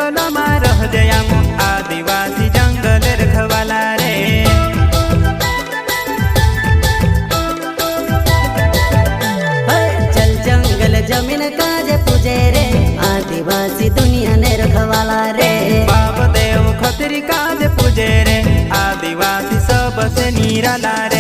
जंगल में रह जयाम आदिवासी जंगल रखवाला रे। चल जंगल जमीन काजे पूजे रे आदिवासी दुनिया ने रखवाला रे। बाप देव खतरी काज पूजे रे आदिवासी सबसे निराला रे।